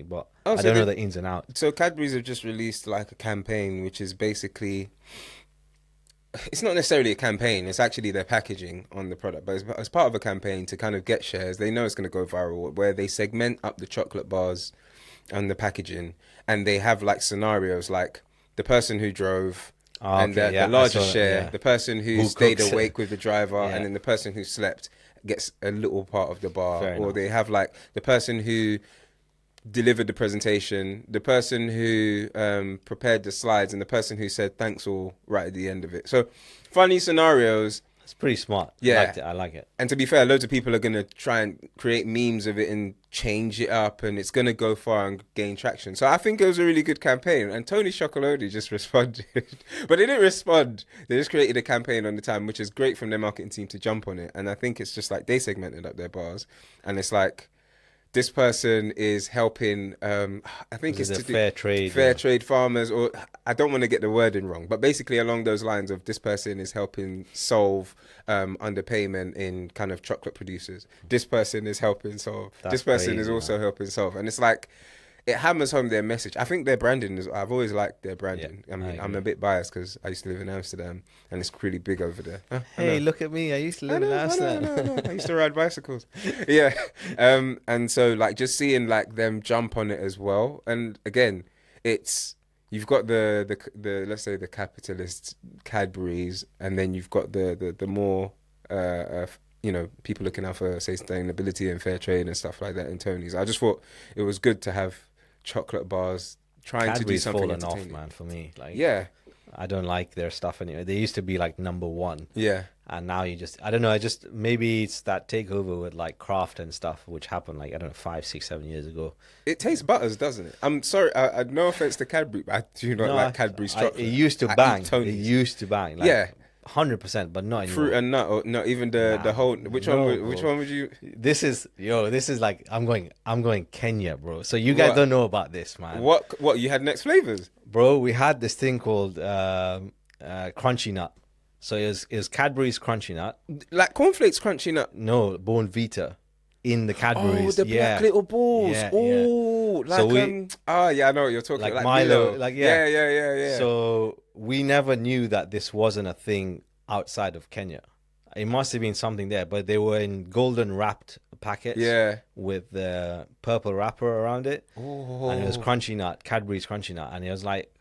but Oh, I so don't know the ins and outs. so Cadbury's have just released like a campaign, which is basically it's not necessarily a campaign. It's actually their packaging on the product, but it's part of a campaign to kind of get shares. They know it's going to go viral, where they segment up the chocolate bars and the packaging, and they have like scenarios like the person who drove, Oh, and okay, the yeah, I larger saw that. share, Yeah, the person who who stayed cooks it? awake with the driver, and Yeah, then the person who slept gets a little part of the bar. fair Or they enough. have like the person who delivered the presentation, the person who prepared the slides, and the person who said thanks all right at the end of it. So funny scenarios, It's pretty smart. I yeah. liked it. I like it. And to be fair, loads of people are gonna try and create memes of it and change it up, and it's gonna go far and gain traction. So I think it was a really good campaign. And Tony Chocoloney just responded, but they didn't respond. They just created a campaign on the time, which is great from their marketing team to jump on it. And I think it's just like they segmented up their bars, and it's like this person is helping. I think Was it's it a to do fair trade? fair trade farmers, or I don't want to get the wording wrong, but basically along those lines of this person is helping solve underpayment in kind of chocolate producers. This person is helping solve. This That's person is crazy, also man. helping solve, and it's like it hammers home their message. I think their branding is. I've always liked their Yeah, branding. I I mean, I'm a agree. bit biased because I used to live in Amsterdam, and it's really big over there. Huh? I Hey, know. look at me. I used to I live in know, I know, I know, I Amsterdam. know. I used to ride bicycles. Yeah. And so like just seeing like them jump on it as well. And again, it's you've got the let's say the capitalist Cadburys, and then you've got the more people looking out for sustainability and fair trade and stuff like that in Tony's. I just thought it was good to have chocolate bars trying to do Cadbury's something fallen off, entertaining. man, for me. Like, Yeah. I don't like their stuff anymore. They used to be like number one, Yeah. and now you just, I don't know. I just, maybe it's that takeover with like Kraft and stuff, which happened like, I don't know, 5, 6, 7 years ago. It tastes butters, doesn't it? I'm sorry. No offense to Cadbury, but I do not No, like Cadbury's it chocolate. used to I eat bang. It Tony's. used to bang, like Yeah, 100%, but not fruit anymore. and nut, or not even the Nah, whole. Which one? no, Which bro. one would you? This is like, I'm going Kenya, bro. So you guys What? don't know about this, man. What? You had next flavors? Bro, we had this thing called Crunchy Nut. So it was Cadbury's Crunchy Nut. Like cornflakes, crunchy nut. No, Bone Vita in the Oh, Cadbury's. the black Yeah, little balls. yeah, yeah. Oh, So like we Oh yeah, I know what you're talking like like Milo, Milo. like yeah. Yeah, yeah, yeah, yeah. So we never knew that this wasn't a thing outside of Kenya. It must have been something there, but they were in golden wrapped packets Yeah. with the purple wrapper around it, and it was Oh. Crunchy Nut, Cadbury's Crunchy Nut, and it was like,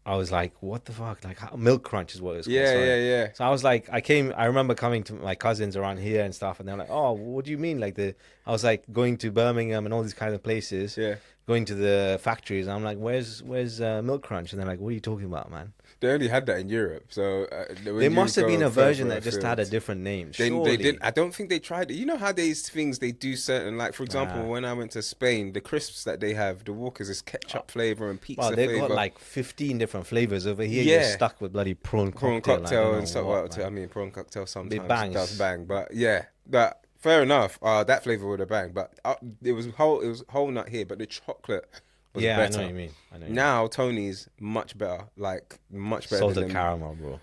I was like, what the fuck? Like Milk Crunch is what it was called. Yeah, Sorry. yeah, yeah. So I was like, I remember coming to my cousins around here and stuff, and they're like, oh, what do you mean? Like I was like going to Birmingham and all these kind of places, Yeah. going to the factories, and I'm like, where's Milk Crunch? And they're like, what are you talking about, man? They only had that in Europe, so when There you must have go been a version further that just had a afield. different name. They Surely. didn't. I don't think they tried it. You know how these things they do certain, like for example, Nah. when I went to Spain, the crisps that they have, the Walkers is ketchup flavor and Well, pizza they've got flavor, like 15 different flavors over here. You're yeah, stuck with bloody prawn prawn cocktail. I don't cocktail know and stuff. what, Well, I man. mean, prawn cocktail sometimes It bangs. does bang, but yeah, but fair enough. That flavor would have banged, but it was whole nut here, but the chocolate was Yeah, I know better. what you mean. I know what you mean. Now Tony's much better, like much better Salted than caramel, bro.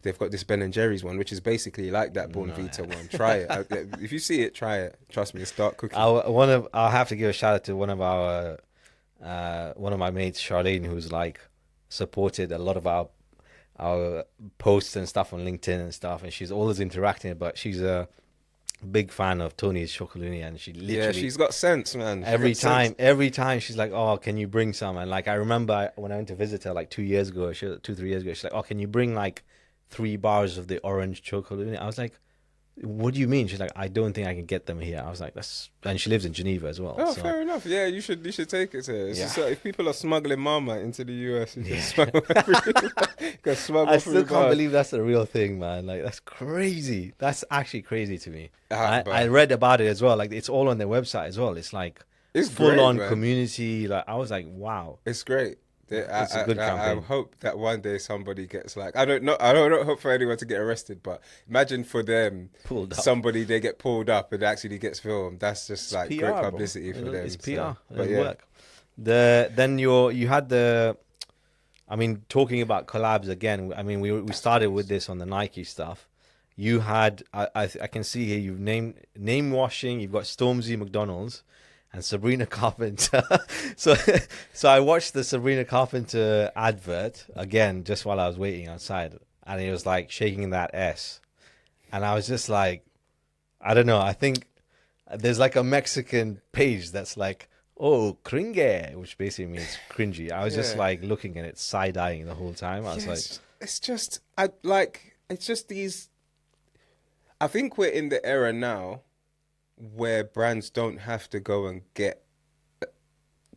they've got this Ben and Jerry's one, which is basically like that Born Vita one. Try it. If you see it, try it. Trust me, it's dark cookie. I'll have to give a shout out to one of my mates, Charlene, who's like supported a lot of our posts and stuff on LinkedIn and stuff, and she's always interacting. But she's a big fan of Tony's Chocolonely, and she Yeah, literally she's got sense, man. She every got sense. time, every time she's like, "Oh, can you bring some?" And like I remember when I went to visit her like 2 years ago, 2, 3 years ago, she's like, "Oh, can you bring like 3 bars of the orange chocolate?" I was like, "What do you mean?" She's like, "I don't think I can get them here." I was like, "That's," and she lives in Geneva as well. Oh, So fair enough. Yeah, you should take it to her. It's yeah, just, if people are smuggling Marmite into the US, you can yeah. smuggle can smuggle I still through can't bars. believe that's a real thing, man. Like that's crazy. That's actually crazy to me. I But read about it as well. Like it's all on their website as well. It's like it's full great, on man. community. Like I was like, wow, It's great. it's a good I campaign. hope that one day somebody gets like I don't hope for anyone to get arrested, but imagine for them Pulled up. somebody they get pulled up and actually gets filmed. That's just like PR, great bro. publicity for them. It's So, PR. but It'll yeah, work. Then you had the. I mean, talking about collabs again. I mean, we started with this on the Nike stuff. You had I can see here you've named name washing. You've got Stormzy McDonald's, and Sabrina Carpenter. so so I watched the Sabrina Carpenter advert again just while I was waiting outside, and it was like shaking that S, and I was just like, I don't know. I think there's like a Mexican page that's like, oh, cringe, which basically means cringy. I was just like looking at it, side-eyeing the whole time. I was like, it's just these. I think we're in the era now where brands don't have to go and get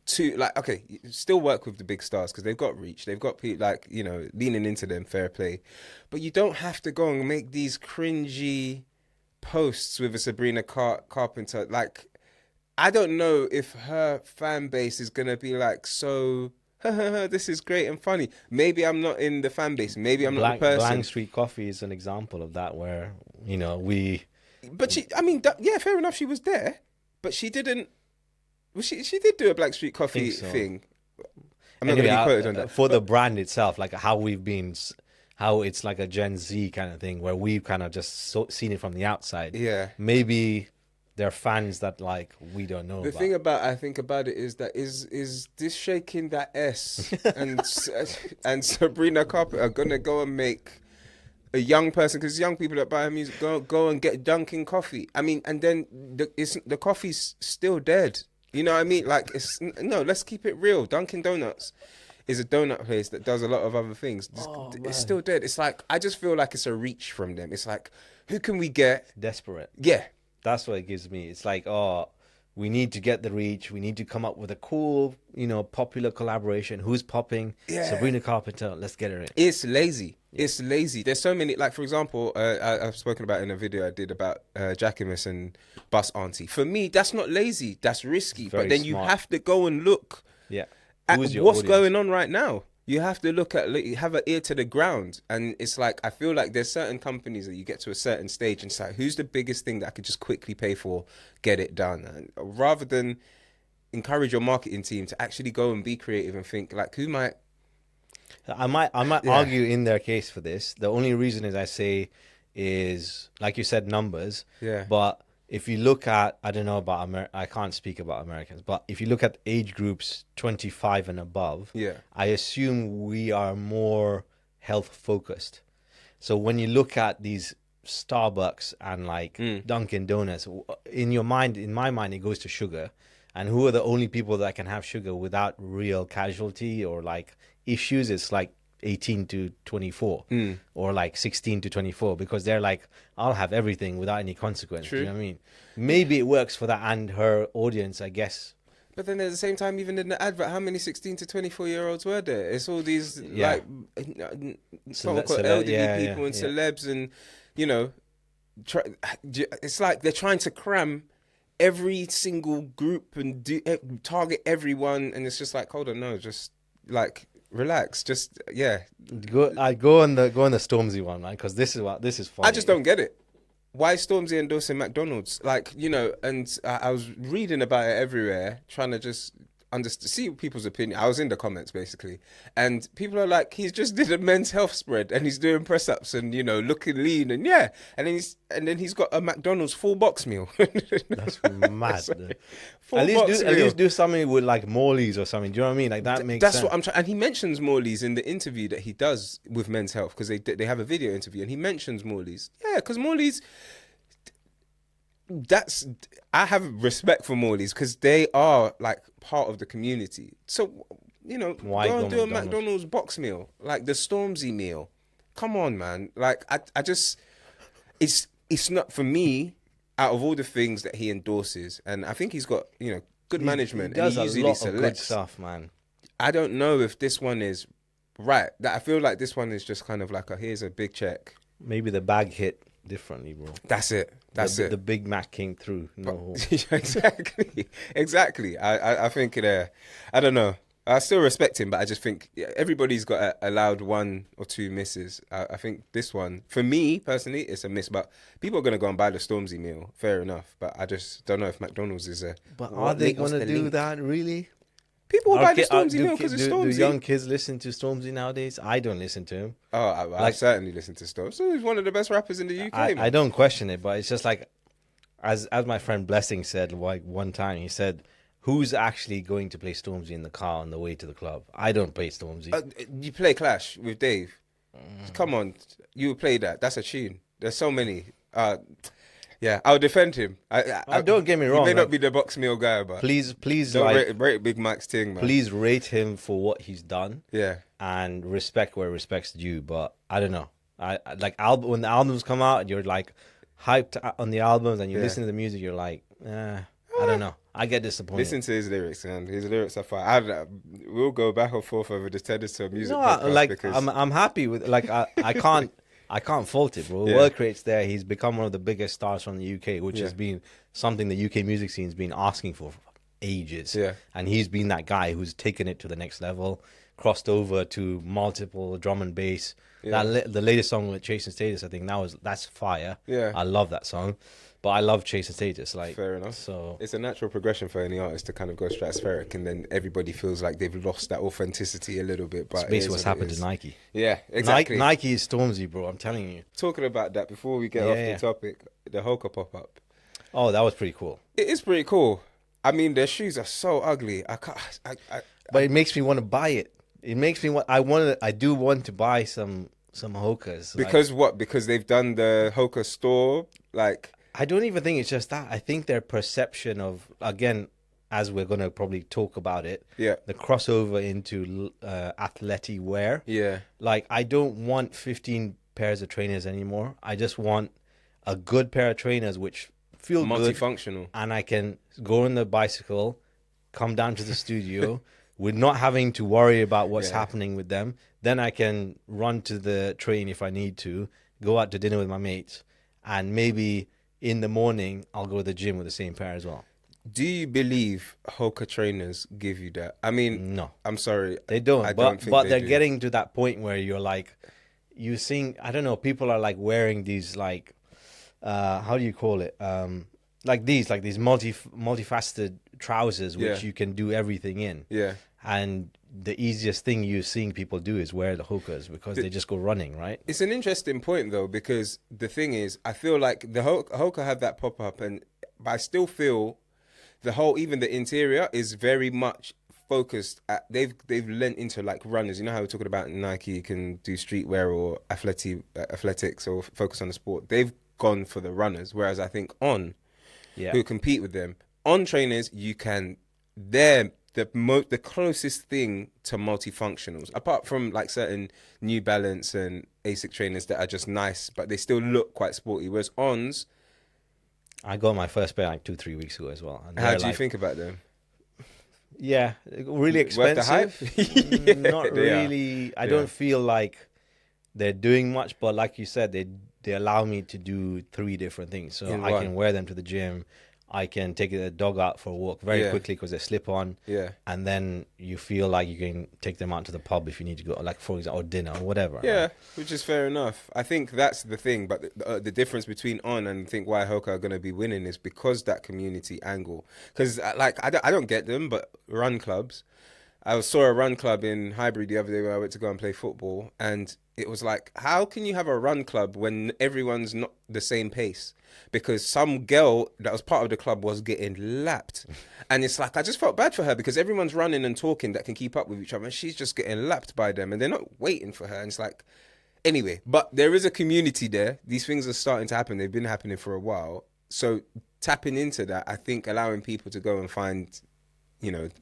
to, like, okay, still work with the big stars because they've got reach, they've got people, like, you know, leaning into them, fair play, but you don't have to go and make these cringy posts with a Sabrina Carpenter. Like, I don't know if her fan base is gonna be like, so this is great and funny. Maybe I'm not in the fan base. Maybe I'm not the person. Blank Street Coffee is an example of that, where, you know, we. But she, I mean, yeah, fair enough. She was there, but she didn't. Well, she did do a Black Street Coffee thing. I'm not going to be quoted on that. For the brand itself, like how we've been, how it's like a Gen Z kind of thing, where we've kind of just seen it from the outside. Yeah. Maybe there are fans that like we don't know. The thing I think about it is that is this shaking that S and Sabrina Carpenter are gonna go and make a young person, because young people that buy her music go and get Dunkin' coffee. I mean, and then the coffee's still dead. You know what I mean? Like, let's keep it real. Dunkin' Donuts is a donut place that does a lot of other things. It's still dead. It's like, I just feel like it's a reach from them. It's like, who can we get? Desperate. Yeah. That's what it gives me. It's like, oh, we need to get the reach. We need to come up with a cool, you know, popular collaboration. Who's popping? Yeah. Sabrina Carpenter. Let's get her in. It's lazy. Yeah. It's lazy. There's so many, like, for example, I've spoken about in a video I did about Jacquemus and Bus Auntie. For me, that's not lazy. That's risky. Very but then smart. You have to go and look at what's audience? going on right now. You have to have an ear to the ground. And it's like, I feel like there's certain companies that you get to a certain stage and it's like, who's the biggest thing that I could just quickly pay for, get it done? And rather than encourage your marketing team to actually go and be creative and think, like, who might... I might argue in their case for this. The only reason is I say is, like you said, numbers. Yeah. But if you look at, I don't know about I can't speak about Americans, but if you look at age groups 25 and above, I assume we are more health focused. So when you look at these Starbucks and like Dunkin' Donuts, in my mind, it goes to sugar. And who are the only people that can have sugar without real casualty or like issues? It's like 18 to 24 or like 16 to 24, because they're like, I'll have everything without any consequence. True. You know what I mean? Maybe it works for that and her audience, I guess. But then at the same time, even in the advert, how many 16 to 24 years were there? It's all these like quote-unquote elderly people and celebs, and, you know, it's like they're trying to cram every single group and target everyone, and it's just like, hold on, no, just like relax, just go on the Stormzy one, man, because this is funny. I just don't get it. Why is Stormzy endorsing McDonald's? Like, you know, and I was reading about it everywhere, trying to just see people's opinion. I was in the comments basically, and people are like, he's just did a men's health spread and he's doing press ups and, you know, looking lean and and then he's got a McDonald's full box meal. That's mad. At least do something with like Morley's or something. Do you know what I mean? Like that makes sense. That's what I'm trying. And he mentions Morley's in the interview that he does with Men's Health, because they have a video interview and he mentions Morley's. Yeah, because Morley's. I have respect for Morley's because they are like part of the community. So, you know, why go and do a McDonald's box meal, like the Stormzy meal. Come on, man. Like I just, it's not for me. Out of all the things that he endorses, and I think he's got, you know, good management. He does and he a lot selects of good stuff, man. I don't know if this one is right. That I feel like this one is just kind of like here's a big check. Maybe the bag hit differently, bro. That's it. The Big Mac came through. No. Exactly. I think I don't know. I still respect him, but I just think everybody's got allowed one or two misses. I think this one, for me personally, it's a miss. But people are going to go and buy the Stormzy meal. Fair enough. But I just don't know if McDonald's is a... But are they going to do that, really? People will buy the Stormzy meal because it's Stormzy. Do young kids listen to Stormzy nowadays? I don't listen to him. Oh, I certainly listen to Stormzy. So he's one of the best rappers in the UK, I don't question it, but it's just like, as my friend Blessing said like one time, he said, who's actually going to play Stormzy in the car on the way to the club? I don't play Stormzy. You play Clash with Dave. Come on, you play that. That's a tune. There's so many. Yeah, I'll defend him. Don't get me wrong. He may not be the box meal guy, but please, don't like rate Big Mac's thing, man. please rate him for what he's done. Yeah, and respect where respect's due. But I don't know. I like when the albums come out and you're like hyped on the albums and you listen to the music, you're like, I don't know. I get disappointed. Listen to his lyrics, man. His lyrics are fine. We'll go back and forth over this tennis to a music podcast. Like because... I'm happy with like I can't fault it, bro. Work rate's there. He's become one of the biggest stars from the UK, which has been something the UK music scene's been asking for ages. Yeah, and he's been that guy who's taken it to the next level, crossed over to multiple drum and bass. Yeah. The latest song with Chase and Status, I think that's fire. Yeah, I love that song. But I love Chase and Status. Like, fair enough. So it's a natural progression for any artist to kind of go stratospheric, and then everybody feels like they've lost that authenticity a little bit. But it's basically what's happened to Nike. Yeah, exactly. Nike is Stormzy, bro. I'm telling you. Talking about that, before we get off the topic, the Hoka pop-up. Oh, that was pretty cool. It is pretty cool. I mean, their shoes are so ugly. But it makes me want to buy it. It makes me want. I do want to buy some Hokas. Because what? Because they've done the Hoka store, like. I don't even think it's just that. I think their perception of, again, as we're going to probably talk about it, the crossover into athletic wear. Yeah. Like, I don't want 15 pairs of trainers anymore. I just want a good pair of trainers which feel multifunctional. Good, and I can go on the bicycle, come down to the studio with not having to worry about what's happening with them. Then I can run to the train if I need to, go out to dinner with my mates, and maybe in the morning I'll go to the gym with the same pair as well. Do you believe Hoka trainers give you that? I mean, no. I'm sorry. They don't. But they're getting to that point where you're like, you seeing, I don't know, people are like wearing these like, how do you call it? Like these multifaceted trousers, which you can do everything in. Yeah. And the easiest thing you're seeing people do is wear the Hokas because they just go running, right? It's an interesting point though, because the thing is, I feel like the Hoka had that pop up, but I still feel the whole, even the interior is very much focused at, they've lent into like runners. You know how we're talking about Nike can do streetwear or athletics or focus on the sport. They've gone for the runners, whereas I think who compete with them, On trainers, they're the closest thing to multifunctionals, apart from like certain New Balance and ASIC trainers that are just nice, but they still look quite sporty. Whereas Ons, I got my first pair like 2-3 weeks ago as well. And how do you think about them? Yeah, really expensive. Worth the hype? Not really. I don't feel like they're doing much, but like you said, they allow me to do 3 different things. So I can wear them to the gym. I can take the dog out for a walk very quickly because they slip on. Yeah. And then you feel like you can take them out to the pub if you need to go, like for example, or dinner or whatever. Yeah, right? Which is fair enough. I think that's the thing. But the difference between On and I think why Hoka are going to be winning is because that community angle. Because like I don't get them, but run clubs. I saw a run club in Highbury the other day where I went to go and play football, and it was like, how can you have a run club when everyone's not the same pace? Because some girl that was part of the club was getting lapped. And it's like, I just felt bad for her because everyone's running and talking that can keep up with each other, and she's just getting lapped by them, and they're not waiting for her. And it's like, anyway, but there is a community there. These things are starting to happen. They've been happening for a while. So tapping into that, I think allowing people to go and find,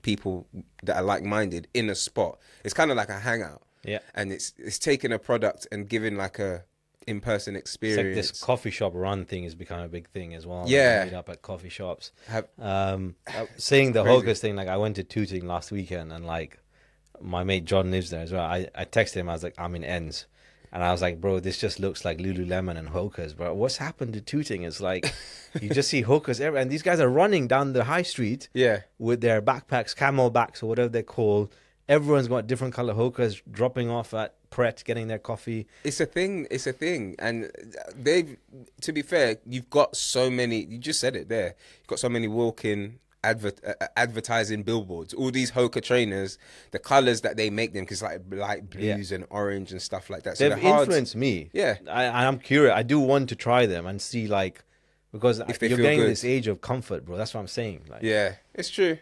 people that are like-minded in a spot. It's kind of like a hangout. Yeah. And it's taking a product and giving like a in-person experience. It's like this coffee shop run thing has become a big thing as well. Yeah. Meet up at coffee shops. Saying the Hoka's thing, like I went to Tooting last weekend and like my mate John lives there as well. I texted him, I was like, I'm in Ends. And I was like, bro, this just looks like Lululemon and Hoka's, bro. What's happened to Tooting? It's like, you just see Hoka's everywhere. And these guys are running down the high street with their backpacks, camelbacks or whatever they're called. Everyone's got different color Hoka's dropping off at Pret, getting their coffee. It's a thing. And to be fair, you've got so many, you just said it there. You've got so many walk-in advertising billboards, all these Hoka trainers, the colors that they make them, because like light blues and orange and stuff like that. So they've influenced me. Yeah. I'm curious. I do want to try them and see like, because if you're getting good. this age of comfort, bro. That's what I'm saying. Like, yeah, it's true.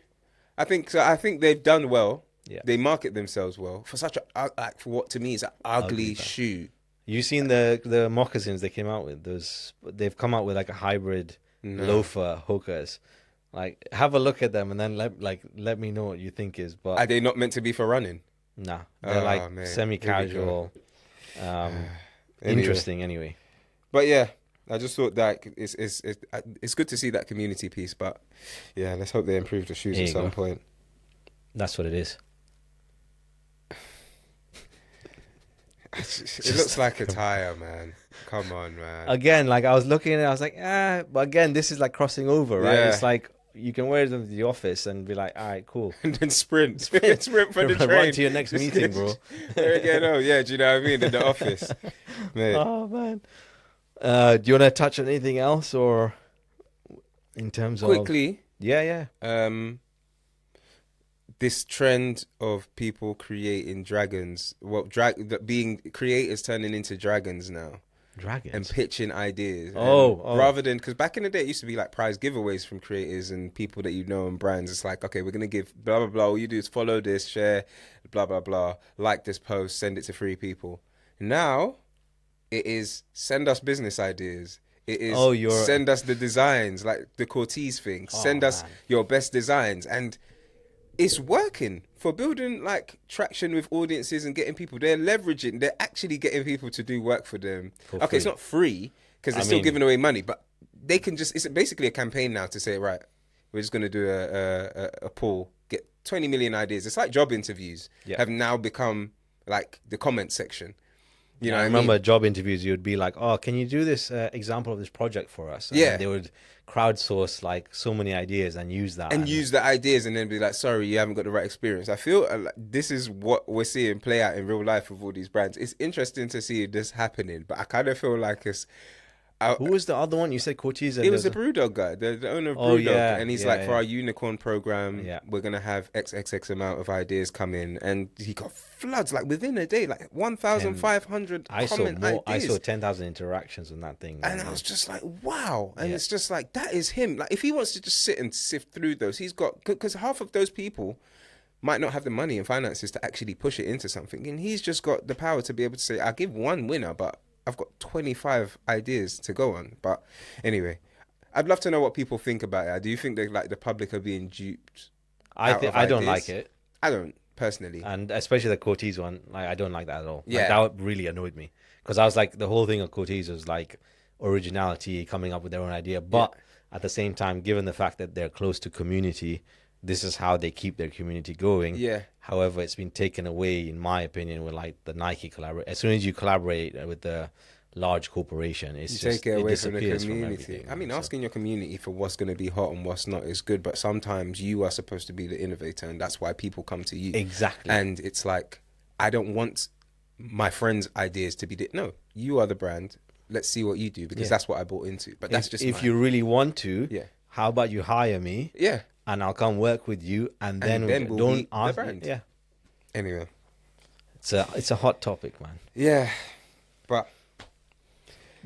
I think so. I think they've done well. Yeah. They market themselves well for such a like for what to me is an ugly shoe. You seen the moccasins they came out with? They've come out with like a hybrid loafer Hokas. Like, have a look at them and then let me know what you think is. But are they not meant to be for running? Nah, they're man. semi-casual. Interesting anyway. But yeah, I just thought that it's good to see that community piece. But yeah, let's hope they improve the shoes at some point. That's what it is. It looks like a tire, man. Come on, man. Again, like I was looking at it, I was like, but again, this is like crossing over, right? Yeah. It's like you can wear them to the office and be like, all right, cool. And then sprint for the train. Run to your next meeting, bro. Yeah, do you know what I mean? In the office. Mate. Oh, man. Do you want to touch on anything else or in terms of... Quickly. Yeah. This trend of people creating dragons, being creators turning into dragons now. Dragons? And pitching ideas. Oh. Rather than, because back in the day, it used to be like prize giveaways from creators and people that you know and brands. It's like, okay, we're going to give blah, blah, blah. All you do is follow this, share, blah, blah, blah. Like this post, send it to 3 people. Now, it is send us business ideas. It is send us the designs, like the Cortez thing. Send us your best designs. And it's working for building like traction with audiences and getting people. They're leveraging. They're actually getting people to do work for them. Okay, it's not free because they're still giving away money, but they can just. It's basically a campaign now to say, right, we're just going to do a poll, get 20 million ideas. It's like job interviews have now become like the comment section. You know, I remember job interviews. You'd be like, "Oh, can you do this example of this project for us?" And they would crowdsource like so many ideas and use that, and use the ideas, and then be like, "Sorry, you haven't got the right experience." I feel like this is what we're seeing play out in real life with all these brands. It's interesting to see this happening, but I kind of feel like it's. Who was the other one? You said Cortez. It was the Brewdog guy, the owner of Brewdog, and he's like, for our unicorn program, we're gonna have XXX amount of ideas come in, and he got floods like within a day, like 1,500 ideas. I saw 10,000 interactions on that thing, and I was just like, wow! And it's just like that is him. Like if he wants to just sit and sift through those, he's got because half of those people might not have the money and finances to actually push it into something, and he's just got the power to be able to say, "I'll give one winner, but." I've got 25 ideas to go on. But anyway, I'd love to know what people think about it. Do you think that like the public are being duped? I don't like it. I don't personally. And especially the Cortez one, like I don't like that at all. Yeah. Like, that really annoyed me. Because I was like, the whole thing of Cortez was like originality, coming up with their own idea. But at the same time, given the fact that they're close to community, this is how they keep their community going. Yeah. However, it's been taken away, in my opinion, with like the Nike collaborate. As soon as you collaborate with the large corporation, it's just take it away from the community. I mean, asking your community for what's going to be hot and what's not is good, but sometimes you are supposed to be the innovator, and that's why people come to you. Exactly. And it's like, I don't want my friends' ideas to be no. You are the brand. Let's see what you do because that's what I bought into. But that's just if you really want to. Yeah. How about you hire me? Yeah. And I'll come work with you, and then we'll don't ask the brand. Yeah. Anyway, it's a hot topic, man. Yeah.